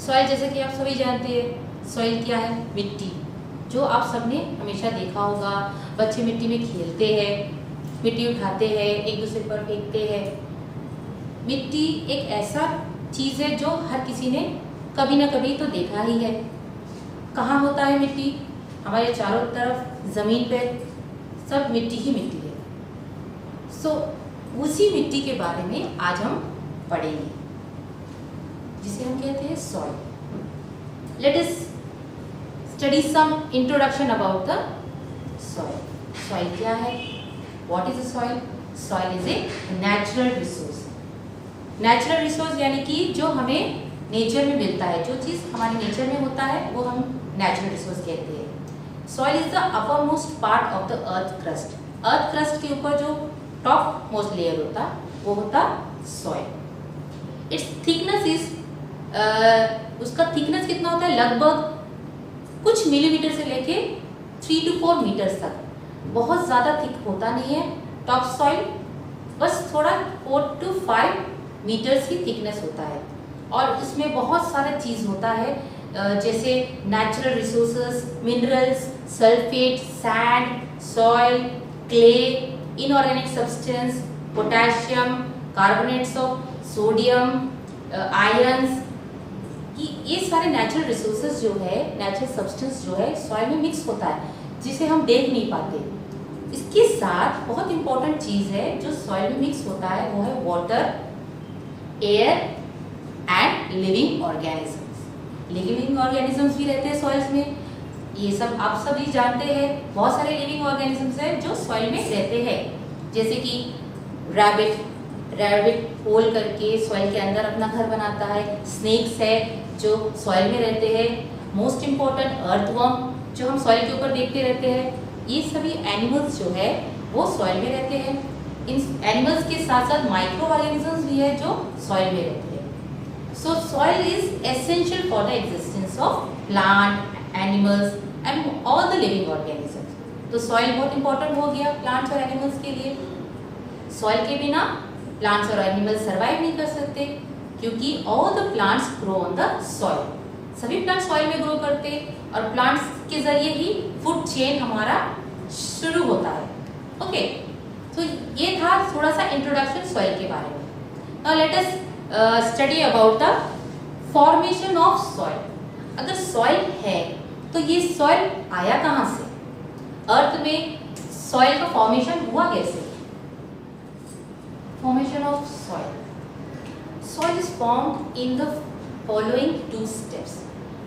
Soil जैसे कि आप सभी जानते हैं, सॉइल क्या है? मिट्टी, जो आप सबने हमेशा देखा होगा। बच्चे मिट्टी में खेलते हैं, मिट्टी उठाते हैं, एक दूसरे पर फेंकते हैं। मिट्टी एक ऐसा चीज़ है जो हर किसी ने कभी ना कभी तो देखा ही है। कहाँ होता है मिट्टी? हमारे चारों तरफ ज़मीन पे सब मिट्टी ही मिट्टी है। उसी मिट्टी के बारे में आज हम पढ़ेंगे, जिसे हम कहते हैं soil. Let us study some introduction about the soil. Soil क्या है? What is a soil? Soil is a natural resource. Natural resource यानी कि जो हमें नेचर में मिलता है, जो चीज़ हमारे नेचर में होता है वो हम नेचुरल रिसोर्स कहते हैं। Soil is the upper most part of the earth crust. Earth crust के ऊपर जो टॉप मोस्ट लेयर होता वो होता सॉइल। इट्स थिकनेस इज उसका थिकनेस कितना होता है? लगभग कुछ मिलीमीटर से लेके 3 to 4 मीटर्स तक। बहुत ज़्यादा थिक होता नहीं है टॉप सॉइल, बस थोड़ा 4 to 5 मीटर्स की थिकनेस होता है। और इसमें बहुत सारा चीज़ होता है, जैसे natural resources, minerals, sulphate, sand, soil, clay, inorganic substance, potassium, carbonates of sodium, ions, ये सारे नेचुरल रिसोर्सेज जो है, नेचुरल सब्सटेंस जो है सॉइल में मिक्स होता है, जिसे हम देख नहीं पाते। इसके साथ बहुत इंपॉर्टेंट चीज़ है जो सॉइल में मिक्स होता है, वो है water, air and living organisms. Living organisms भी रहते हैं सॉइल्स में, ये सब आप सभी जानते हैं। बहुत सारे लिविंग ऑर्गेनिजम्स हैं जो सॉइल में रहते हैं, जैसे कि रैबिट होल करके सॉइल के अंदर अपना घर बनाता है। स्नेक्स है जो सॉइल में रहते हैं। मोस्ट इम्पॉर्टेंट अर्थवर्म जो हम सॉइल के ऊपर देखते रहते हैं। ये सभी एनिमल्स जो है वो सॉइल में रहते हैं। इन एनिमल्स के साथ साथ माइक्रो ऑर्गेनिजम्स भी है जो सॉइल में रहते हैं। सो soil is essential for the existence of plant, animals and all the living organisms. तो सॉइल बहुत इंपॉर्टेंट हो गया प्लांट्स और एनिमल्स के लिए। सॉइल के बिना प्लांट्स और एनिमल्स सर्वाइव नहीं कर सकते, क्योंकि all the plants grow on the soil. सभी प्लांट सॉइल में ग्रो करते और प्लांट्स के जरिए ही फूड चेन हमारा शुरू होता है। ओके, तो ये था थोड़ा सा इंट्रोडक्शन सॉइल के बारे में। Now let us study about the formation of soil. अगर सॉइल है तो ये सॉइल आया कहाँ से? अर्थ में सॉइल का फॉर्मेशन हुआ कैसे? Formation of soil. Soil is formed in the following 2 steps.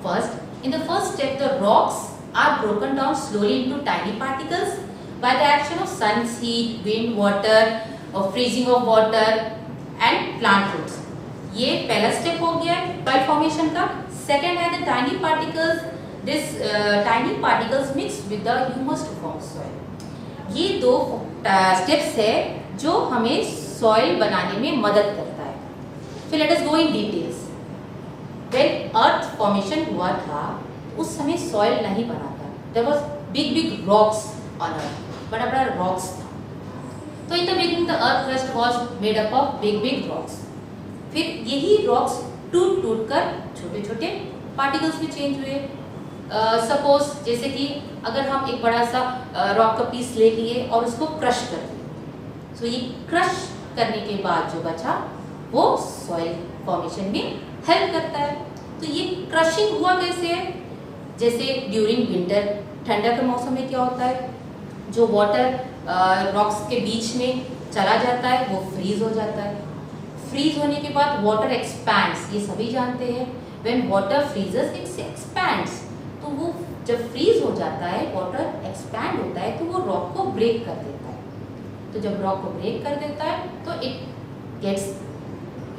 First, in the first step, the rocks are broken down slowly into tiny particles by the action of sun's heat, wind, water, or freezing of water, and plant roots. ये पहला step हो गया soil formation का. Second है the tiny particles. This tiny particles mix with the humus to form soil. ये 2 steps है जो हमें सॉइल बनाने में मदद करता है। So let us go in details. When earth formation हुआ था उस समय सॉइल नहीं बना था। There was big rocks on earth, बड़ा बड़ा रॉक्स था। तो in the beginning the earth crust was made up of big rocks. फिर यही रॉक्स टूट कर छोटे छोटे पार्टिकल्स में चेंज हुए। सपोज जैसे कि अगर हम एक बड़ा सा रॉक का पीस ले लिए और उसको क्रश कर दिए, सो ये क्रश करने के बाद जो बचा वो सॉइल फॉर्मेशन में हेल्प करता है। तो ये क्रशिंग हुआ कैसे है? जैसे ड्यूरिंग विंटर, ठंडा के मौसम में क्या होता है, जो वाटर रॉक्स के बीच में चला जाता है वो फ्रीज हो जाता है। फ्रीज होने के बाद वाटर एक्सपैंड्स, ये सभी जानते हैं। When water freezes it expands, तो वो जब फ्रीज हो जाता है, वाटर एक्सपैंड होता है, तो वो रॉक को ब्रेक कर देता है। तो जब रॉक को ब्रेक कर देता है तो it gets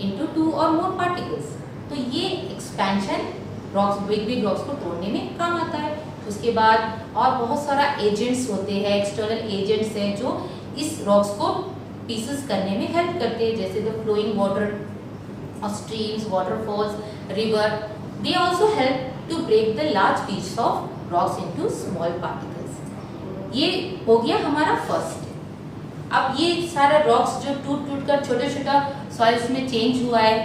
into 2 or more particles. तो ये एक्सपेंशन रॉक्स, बिग रॉक्स को तोड़ने में काम आता है। उसके बाद और बहुत सारा एजेंट्स होते हैं, एक्सटर्नल एजेंट्स हैं जो इस रॉक्स को पीसेस करने में हेल्प करते हैं, जैसे the flowing water of streams, waterfalls, river. They also help to break the large piece of rocks into small particles. ये हो गया हमारा फर्स्ट। अब ये सारे रॉक्स जो टूट कर छोटा छोटा सॉइल्स में चेंज हुआ है,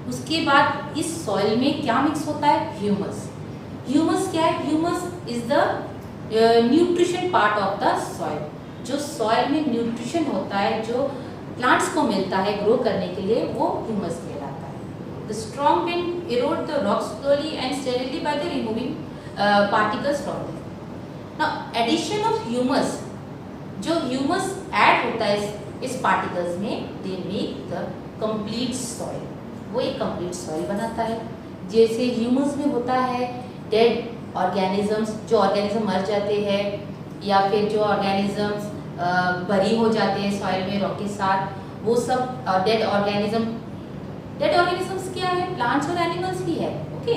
उसके बाद इस सॉइल में क्या मिक्स होता है? ह्यूमस। ह्यूमस क्या है? Humus is the nutrition part of the soil. जो सॉइल में न्यूट्रिशन होता है, जो प्लांट्स को मिलता है ग्रो करने के लिए, वो ह्यूमस कहलाता है। The strong wind erode the rock slowly and steadily by the removing particles from them. Now addition of humus, जो ह्यूमस ऐड होता है इस पार्टिकल्स में, they make the complete soil. वो एक कंप्लीट सॉइल बनाता है। जैसे ह्यूमस में होता है डेड ऑर्गेनिजम्स, जो ऑर्गेनिज्म मर जाते हैं या फिर जो ऑर्गेनिजम्स बरी हो जाते हैं सॉइल में रॉक के साथ, वो सब डेड ऑर्गेनिजम्स क्या है? प्लांट्स और एनिमल्स ही है। ओके,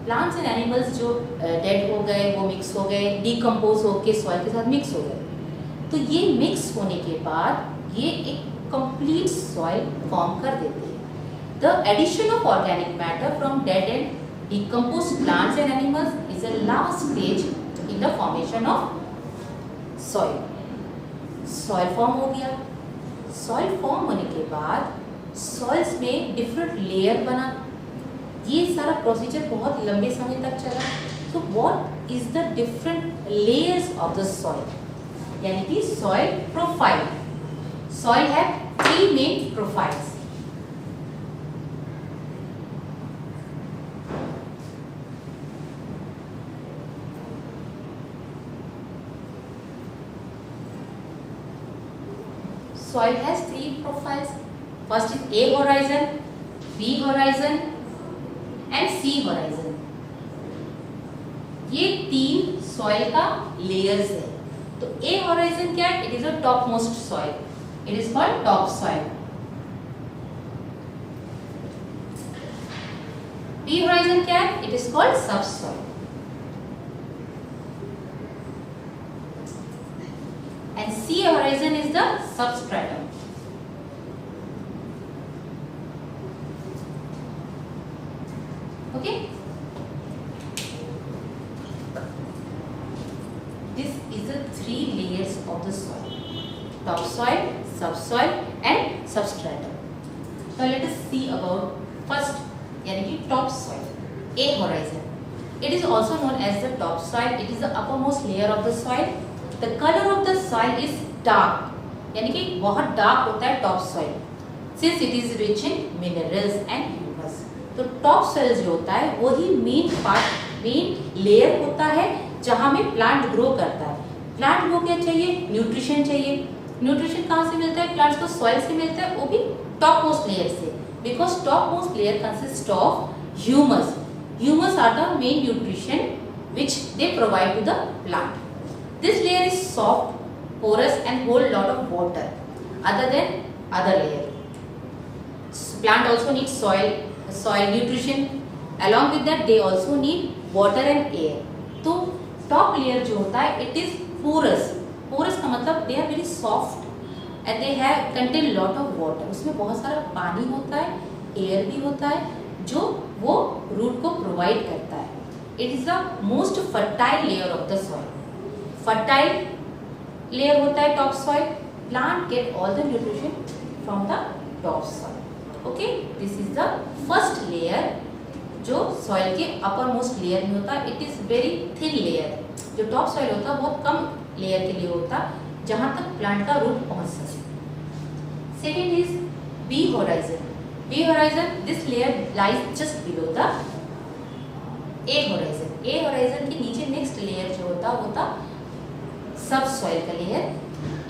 प्लांट्स एंड एनिमल्स जो डेड हो गए, वो मिक्स हो गए, डिकम्पोज होके सॉइल के साथ मिक्स हो गए। तो ये मिक्स होने के बाद ये एक कंप्लीट सॉइल फॉर्म कर देते हैं। The addition of organic matter from dead and decomposed plants and animals is a last stage in the formation of soil. Soil form हो गया। Soil form होने के बाद soils में different layer बना। ये सारा प्रोसीजर बहुत लंबे समय तक चला। So what is the different layers of the soil? यानी कि soil profile. Soil have three main profiles. Soil has three profiles. First is A horizon, B horizon and C horizon. ये तीन soil का layers है। तो A horizon क्या है? It is a topmost soil. It is called top soil. B horizon क्या है? It is called subsoil. And C horizon is the substratum. Okay, this is the three layers of the soil: topsoil, subsoil and substratum. Now let us see about first, यानी कि topsoil, A horizon. It is also known as the topsoil. It is the uppermost layer of the soil. The color of the soil is dark, यानी कि बहुत dark होता है top soil, since it is rich in minerals and humus. तो top soil जो होता है वही मेन लेयर होता है जहाँ में प्लांट ग्रो करता है। प्लांट को क्या चाहिए? न्यूट्रिशन चाहिए। न्यूट्रिशन कहाँ से मिलता है? प्लांट्स को सॉइल से मिलता है, वो भी टॉप मोस्ट लेयर से, because top most layer consist of humus. Humus are the main nutrition which they provide to the plant. This layer is soft, porous and hold lot of water other than other layer. Plant also needs soil nutrition. Along with that they also need water and air. तो top layer जो होता है it is porous. Porous का मतलब they are very soft and they have contain lot of water. उसमें बहुत सारा पानी होता है, air भी होता है जो वो root को provide करता है. It is the most fertile layer of the soil. Fertile layer होता है top soil. Plant get all the nutrition from the top soil. Okay, this is the first layer जो soil के uppermost layer में होता है. It is very thin layer. जो top soil होता है बहुत कम layer के लिए होता है जहाँ तक plant का root पहुँच सके. Second is B horizon. B horizon, this layer lies just below the A horizon. A horizon के नीचे next layer जो होता सबसॉइल का layer.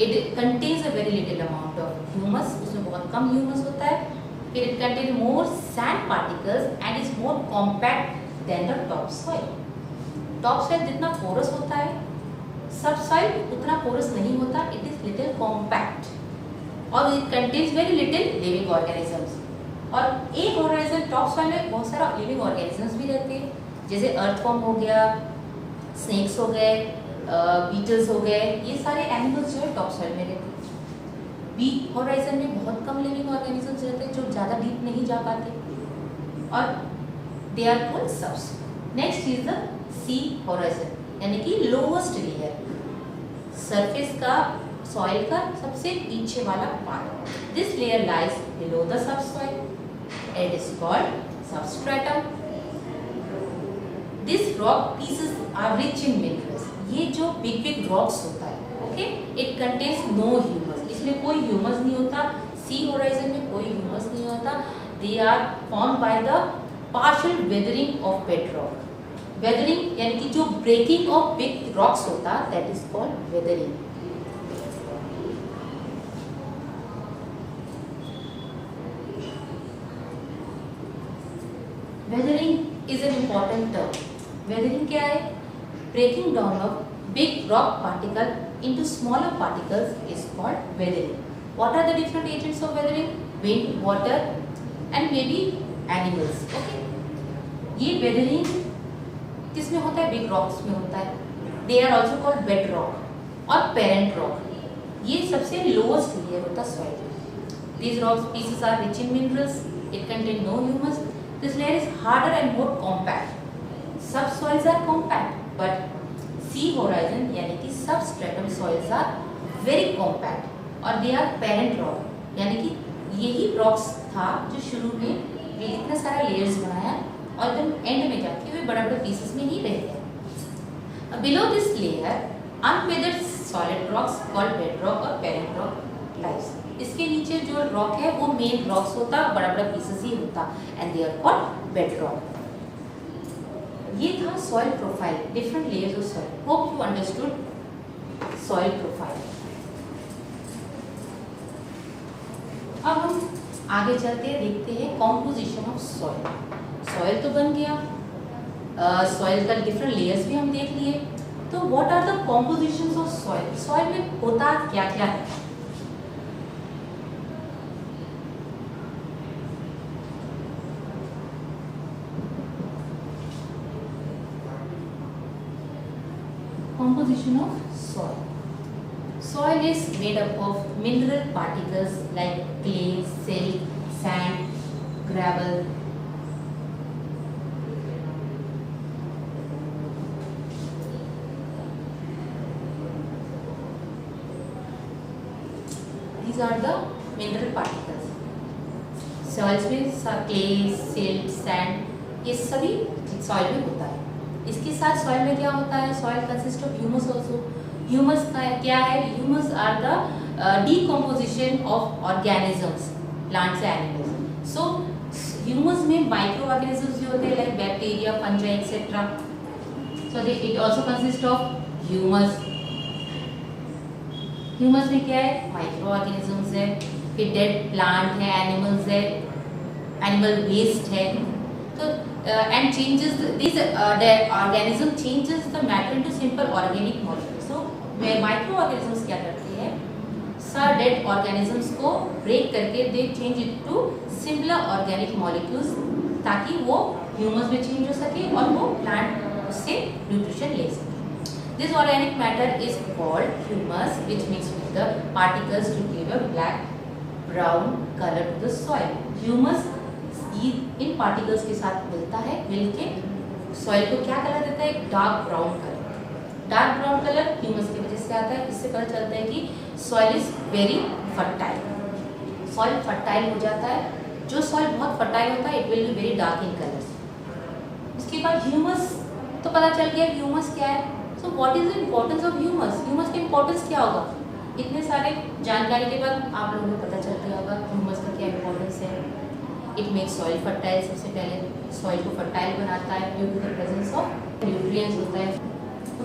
It contains a very little amount of humus, उसमें बहुत कम ह्यूमस होता है. फिर it contain more sand particles and is more compact than the top soil. Top soil जितना पोरस होता है, सबसॉइल उतना पोरस नहीं होता. इट इज लिटिल कॉम्पैक्ट और it contains very little living organisms. और एक होराइजन टॉप सॉइल में बहुत सारा लिविंग ऑर्गेनिजम्स भी रहते हैं, जैसे अर्थवॉर्म हो गया, स्नेक्स हो गए, बीटल्स हो गए. ये सारे एनिमल्स जो है टॉप सॉइल में रहते हैं. बी होराइजन में बहुत कम लिविंग ऑर्गेनिजम्स रहते हैं जो ज़्यादा डीप नहीं जा पाते और they are called subs. Next is the C horizon यानी कि लोवेस्ट लेयर, सरफेस का सॉइल का सबसे पीछे वाला part. This layer lies below the subsoil. It is called substratum. These rock pieces are rich in minerals. ये जो big big rocks होता है, okay? It contains no humus. इसमें कोई humus नहीं होता. Sea horizon में कोई humus नहीं होता. They are formed by the partial weathering of bedrock. Weathering यानी कि जो breaking of big rocks होता, that is called weathering. Weathering is an important term. Weathering क्या है? Breaking down of big rock particle into smaller particles is called weathering. What are the different agents of weathering? Wind, water, and maybe animals. Okay. ये weathering किस में होता है? Big rocks में होता है. They are also called bedrock और parent rock. ये सबसे lowest layer होता है soil. These rock pieces are rich in minerals. It contains no humus. This layer is harder and more compact. Subsoils are compact, but sea horizon यानी कि substratum soils are very compact और they are parent rock. यानी कि यही rocks था जो शुरू में इतना सारा layers बनाया और एकदम end में जाके वे बड़े-बड़े pieces में ही रह गए. Below this layer, unweathered solid rocks called bedrock और parent rock lies. इसके नीचे जो रॉक है वो मेन रॉक्स होता, बड़ा-बड़ा पीसेस ही होता, and they are called bedrock. ये था soil profile, different layers of soil. Hope you understood soil profile. अब हम आगे चलते हैं, देखते हैं कॉम्पोजिशन ऑफ सॉइल. सॉइल तो बन गया, सॉइल का डिफरेंट लेयर्स भी हम देख लिए. तो what are the compositions of soil? Soil में होता क्या-क्या है? Composition of soil. Soil is made up of mineral particles like clay, silt, sand, gravel. These are the mineral particles. Soils में clay, silt, sand ये सभी soil में होता है. इसके साथ सॉइल में क्या होता है? Soil consist of humus also. Humus क्या है? Humus are the decomposition of organisms, plants and animals. So humus में माइक्रो ऑर्गेनिजम्स भी होते हैं like bacteria, fungi etcetera. So it also consist of humus. Humus में क्या है? माइक्रो ऑर्गेनिजम्स है, फिर डेड प्लांट है, एनिमल्स है, एनिमल वेस्ट है. तो and changes these the organism changes the matter into simple organic molecules. So microorganisms क्या करते हैं? सब dead organisms को break करके they change it to simpler organic molecules ताकि वो humus में change हो सके और वो plant उससे nutrition ले सके. This organic matter is called humus, which mixes with the particles to give a black brown color to the soil. Humus in particles के साथ मिलता है, मिलके सॉइल को क्या कलर देता है? एक dark brown colour. Dark brown colour humus की वजह से आता है. इससे पता चलता है कि soil is very fertile. Soil fertile हो जाता है. जो सॉइल बहुत फर्टाइल होता है it will be very dark in colour. उसके बाद ह्यूमस तो पता चल गया ह्यूमस क्या है. So what is the importance of humus? Humus का इम्पोर्टेंस क्या होगा? इतने सारे जानकारी के बाद आप लोगों को पता चल गया होगा ह्यूमस का क्या इम्पोर्टेंस है. It makes soil fertile. सबसे पहले सॉइल को फर्टाइल बनाता है due to the presence of nutrients होता है,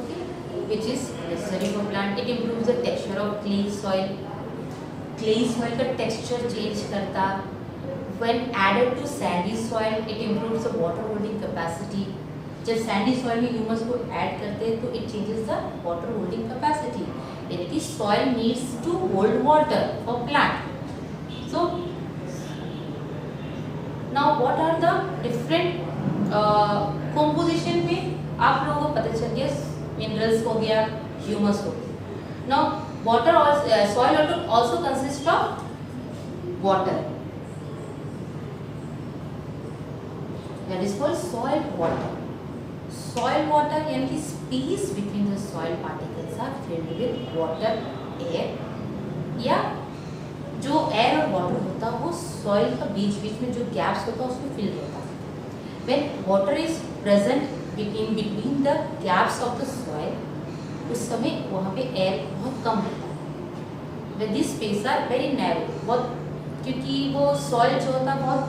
okay, which is necessary for plant. It improves the texture of clay soil. Clay soil का टेक्सचर चेंज करता. When added to sandy soil it improves the water holding capacity. जब sandy soil में humus को add करते हैं तो it changes the water holding capacity. यानी कि soil needs to hold water for plant. So now what are the different composition में आप लोगों को पता चल गया. मिनरल्स हो गया, ह्यूमस हो गया. now water also soil also consists of water, that is called soil water. soil water यानी कि space between the soil particles are filled with water, air, या जो एयर और वाटर होता है वो सॉइल का बीच बीच में जो गैप्स होता है उसमें फिल होता है। When water is present between the gaps of the soil, उस समय वहाँ पे एयर बहुत कम होता है। When this space are very narrow, बहुत, क्योंकि वो सॉइल जो होता है बहुत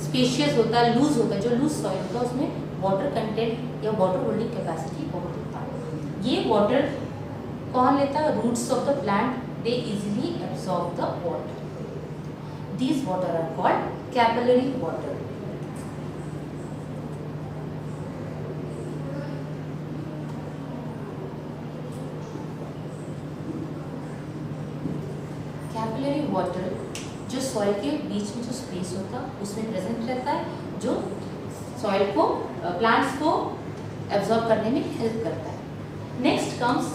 स्पेशियस होता है, लूज होता है। जो लूज सॉइल होता है उसमें वाटर कंटेंट या वाटर होल्डिंग कैपेसिटी बहुत होता है। ये वाटर कौन लेता है? Roots of the plant, they easily absorb the water. These water are called capillary water. Capillary water जो सॉइल के बीच में जो स्पेस होता है उसमें प्रेजेंट रहता है, जो सॉइल को, प्लांट्स को एब्जॉर्ब करने में हेल्प करता है। नेक्स्ट कम्स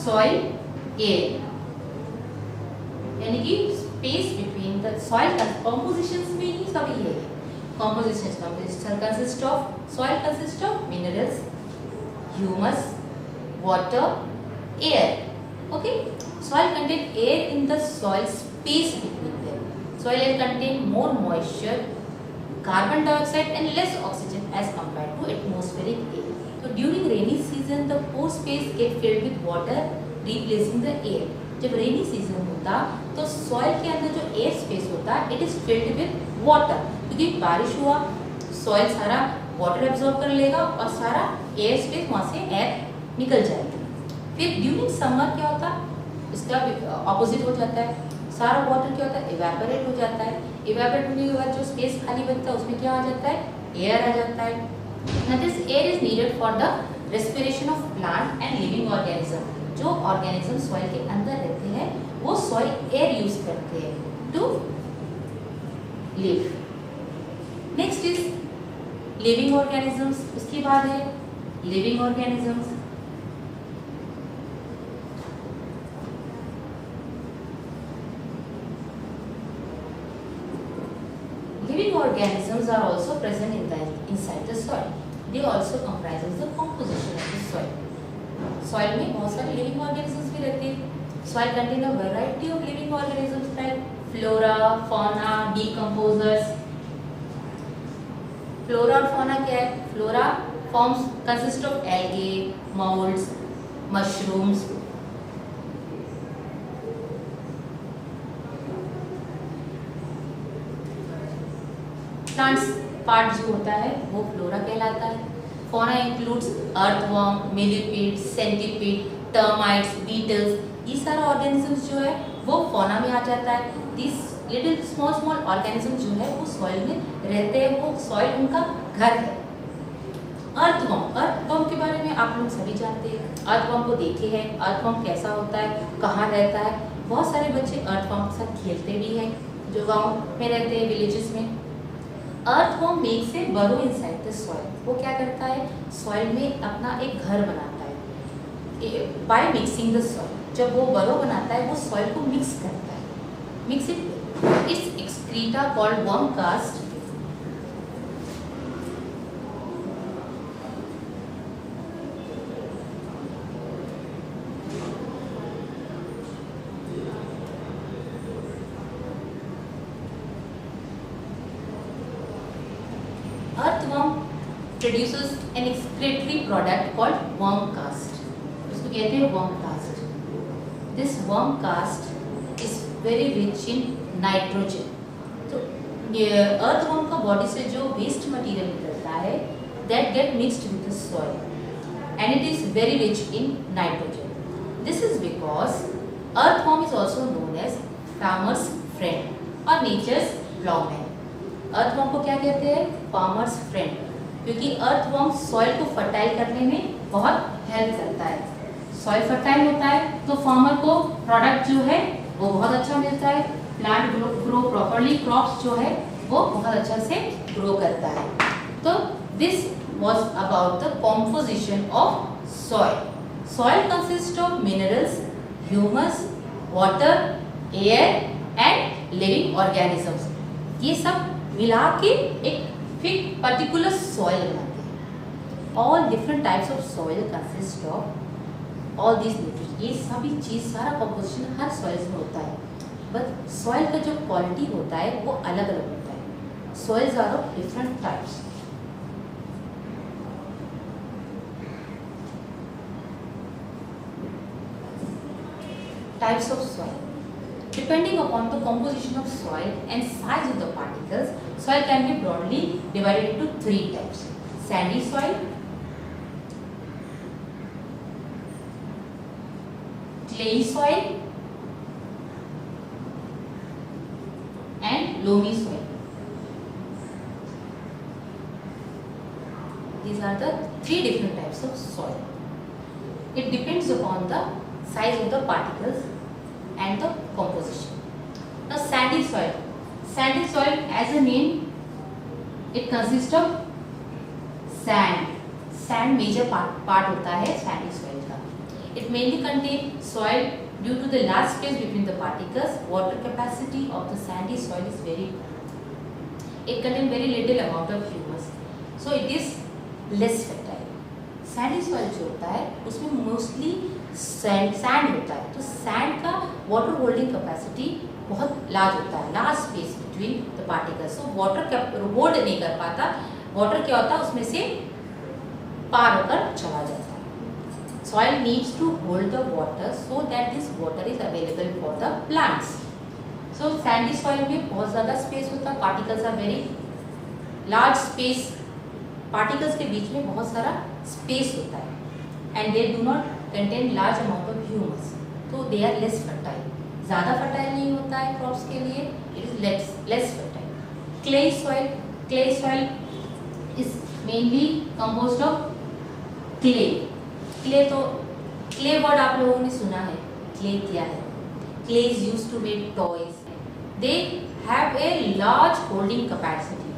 सॉइल एयर, यानी कि space between the soil compositions में ही सभी है। Compositions consist of, soil consist of minerals, humus, water, air. Okay, soil contain air in the soil space between them. Soil air contain more moisture, carbon dioxide and less oxygen as compared to atmospheric air. So during rainy season the pore space get filled with water replacing the air. जब rainy season होता तो soil के अंदर जो air space होता है it is filled with water, क्योंकि बारिश हुआ सॉइल सारा वाटर एब्जॉर्ब कर लेगा और सारा एयर स्पेस वहाँ से एयर निकल जाएगी। फिर ड्यूरिंग समर क्या होता है, इसका ऑपोजिट हो जाता है, सारा वाटर क्या होता है, इवेपोरेट हो जाता है। इवेपोरेट होने के बाद जो स्पेस खाली बनता है उसमें क्या आ जाता है, एयर आ जाता है। Now this air is needed for the respiration of plant and living organism. जो ऑर्गेनिज्म सॉइल के अंदर रहते हैं वो सॉइल एयर यूज करते हैं to live. Next is living organisms, उसके बाद है living organisms. Living organisms are also present inside the soil. They also comprises the composition of the soil. Soil में बहुत सारे living organisms भी रहते हैं. Soil contain a variety of living organisms like flora, fauna, decomposers. Flora और fauna क्या है? Flora consist of algae, molds, mushrooms. Plants part जो होता है वो फ्लोरा कहलाता है। Fauna includes earthworm, millipede, centipede, termites, beetles, ये सारा ऑर्गेनिजम्स जो है वो फौना में आ जाता है। दिस लिटिल स्मॉल ऑर्गेनिज्म जो है वो सॉइल में रहते हैं, वो सॉइल उनका घर है। अर्थवर्म के बारे में आप लोग सभी जानते हैं, अर्थवर्म को देखे हैं, अर्थवर्म कैसा होता है, कहाँ रहता है। बहुत सारे बच्चे अर्थवर्म के साथ खेलते भी हैं जो गाँव में रहते हैं, विलेजेस में। अर्थवर्म मेक्स ए बरो इनसाइड द सॉइल, वो क्या करता है सॉइल में अपना एक घर बनाता है बाय मिक्सिंग द सॉइल। जब वो बरो बनाता है वो सॉइल को मिक्स करता है, mix its excreta called worm cast. Earthworm produces an excretory product called worm cast. इसको कहते हैं worm cast. This worm cast is very rich in nitrogen. तो earthworm का body से जो waste material निकलता है that get mixed with the soil and it is very rich in nitrogen. This is because earthworm is also known as farmer's friend or nature's plowman. Earthworm को क्या कहते हैं, farmers friend, क्योंकि earthworm soil को fertile करने में बहुत help करता है। सॉइल फर्टाइल होता है तो फार्मर को प्रोडक्ट जो है वो बहुत अच्छा मिलता है, प्लांट ग्रो प्रॉपरली, क्रॉप्स जो है वो बहुत अच्छा से ग्रो करता है। तो this was about the composition of soil. Soil consist of minerals, humus, water, air and living organisms. ये सब मिला के एक पर्टिकुलर सॉइल बनाते हैं। All different types of soil consist of all this nutrients. ये सभी चीज सारा कंपोजिशन हर सॉइल में होता है। बट सॉइल का जो क्वालिटी होता है वो अलग अलग होता है. Soils are of different types. Types of soil. Depending upon the composition of soil and size of the particles, soil can be broadly divided into three types: sandy soil, clayey soil, and loamy soil. These are the three different types of soil. It depends upon the size of the particles and the composition. Now sandy soil. Sandy soil, as a name, it consists of sand. Sand major part होता है sandy soil का. It mainly contains soil due to the large space between the particles. Water capacity of the sandy soil is very low. It contains very little amount of humus, so it is less fertile. Sandy soil जो होता है उसमें mostly sand होता है, तो sand का water holding capacity बहुत large होता है, large space between the particles, so water hold नहीं कर पाता. वाटर क्या होता है उसमें से पार होकर चला जाता है. Soil needs to hold the water so that this water is available for the plants. So sandy soil में बहुत ज़्यादा स्पेस होता है, particles are very large space, particles के बीच में बहुत सारा स्पेस होता है, and they do not contain large amount of humus, so they are less fertile. ज़्यादा fertile नहीं होता है crops के लिए, it is less fertile. Clay soil is mainly composed of clay. तो clay word आप लोगों ने सुना है. Clay क्या है? Clay is used to make toys. They have a large holding capacity,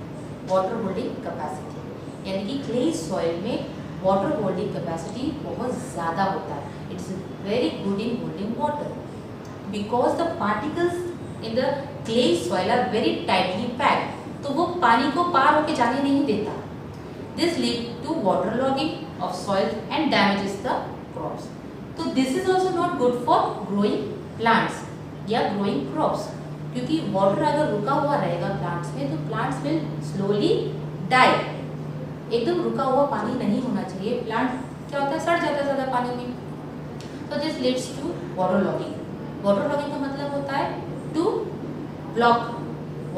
water holding capacity. यानी कि clay soil में वाटर होल्डिंग कैपेसिटी बहुत ज़्यादा होता है. It's very good in holding water because the particles in the clay soil are very tightly packed, तो वो पानी को पार होके जाने नहीं देता. This lead to water logging of soil and damages the crops. तो this is also not good for growing plants या ग्रोइंग क्रॉप्स, क्योंकि वाटर अगर रुका हुआ रहेगा प्लांट्स में तो प्लांट्स विल स्लोली डाई. एकदम रुका हुआ पानी नहीं होना चाहिए, प्लांट क्या होता है सड़ जाता है ज़्यादा पानी में. तो this leads to water logging. Water logging का मतलब होता है to block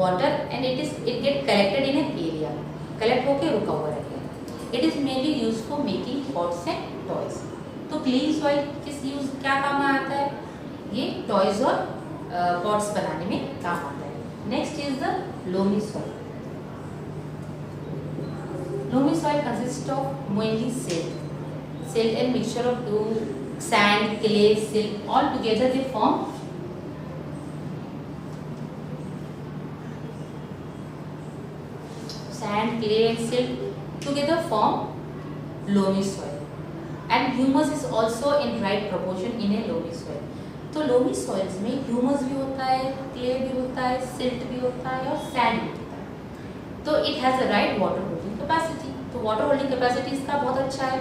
water and it get collected in an area, collect होके रुका हुआ रहेगा. It is mainly use for making pots and toys. तो क्ले सॉइल किस यूज क्या काम में आता है? ये टॉयज और पॉट्स बनाने में काम आता है. Next is the loamy soil. Loamy soil consists of mainly silt and mixture of sand, clay, silt, all together they form sand, clay and silt together form loamy soil. And humus is also in right proportion in a loamy soil. तो loamy soils में humus भी होता है, clay भी होता है, silt भी होता है और सैंड भी होता है. तो it has a right water holding capacity. तो वाटर होल्डिंग कैपेसिटी इसका बहुत अच्छा है.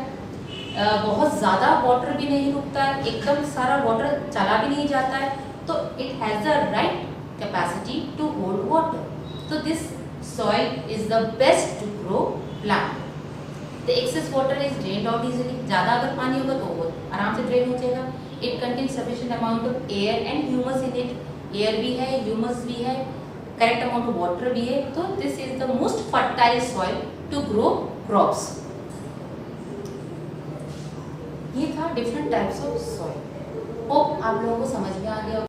बहुत ज़्यादा वाटर भी नहीं रुकता है, एकदम सारा वाटर चला भी नहीं जाता है, तो it has the right capacity to hold water. तो this soil is the best to grow plant. The excess water is drained out easily. ज़्यादा अगर पानी होगा तो वो आराम से ड्रेन हो जाएगा. It contains sufficient amount of air and humus in it. Air भी है, ह्यूमस भी है, करेक्ट अमाउंट ऑफ वाटर भी है. तो this is the most fertile soil to grow crops. ये था different types of soil. Hope आप लोगों को समझ में आ गया होगा.